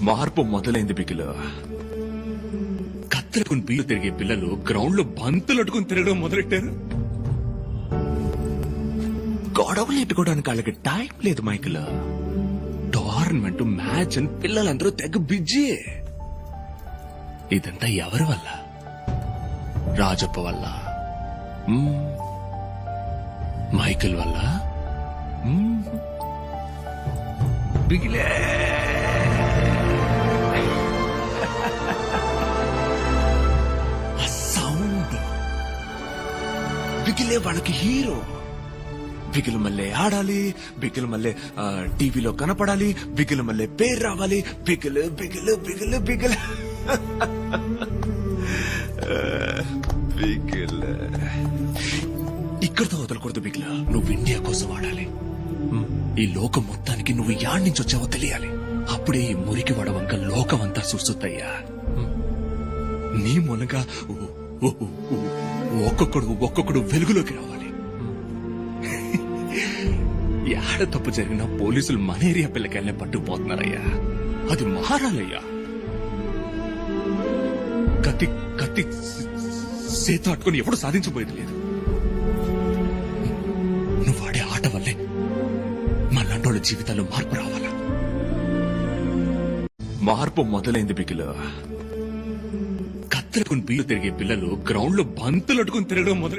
మార్పు మొదలైంది బిగిలో. కత్తెరకుని బీలు తిరిగే పిల్లలు గ్రౌండ్ లో బంతులు అట్టుకుని తిరగడం మొదలెట్టారు. గొడవలు ఎట్టుకోవడానికి వాళ్ళకి టైం లేదు మైకిల్. టోర్నమెంట్ మ్యాచ్ అని పిల్లలందరూ తెగ బిజీ. ఇదంతా ఎవరి వల్ల? రాజప్ప వల్ల, మైకిల్ వల్ల, బిగిలే. సౌండ్ బిగిలే వాళ్ళకి హీరో. బిగిలు మళ్ళీ ఆడాలి, బిగిలు మళ్ళీ టీవీలో కనపడాలి, బిగిలు మళ్ళీ పేరు రావాలి. బిగిలు బిగిలు బిగిలు బిగిలు బిగిలు. ఇక్కడితో వదలకూడదు బిగిల. నువ్వు ఇండియా కోసం ఆడాలి. ఈ లోకం మొత్తానికి నువ్వు యాడ్ నుంచి వచ్చావో తెలియాలి. అప్పుడే ఈ మురికి వడవంక లోకమంతా సుస్తుద్దయ్యా. నీ మూలంగా ఒక్కొక్కడు వెలుగులోకి రావాలి. యాడ తప్పు జరిగినా పోలీసులు మలేరియా పిల్లకాయలనే పట్టుకుపోతున్నారయ్యా. అది మారాలయ్యా. కత్తి కత్తి చేత అట్టుకుని ఎప్పుడు సాధించబోయేది లేదు. నువ్వు ఆడే ఆట వల్లే మళ్ళంటోళ్ళ జీవితాల్లో మార్పు రావాలా. మార్పు మొదలైంది బిగిలో. కత్తెరకుని బీలు తిరిగే పిల్లలు గ్రౌండ్ లో బంతులు అట్టుకుని తిరగడం మొదలు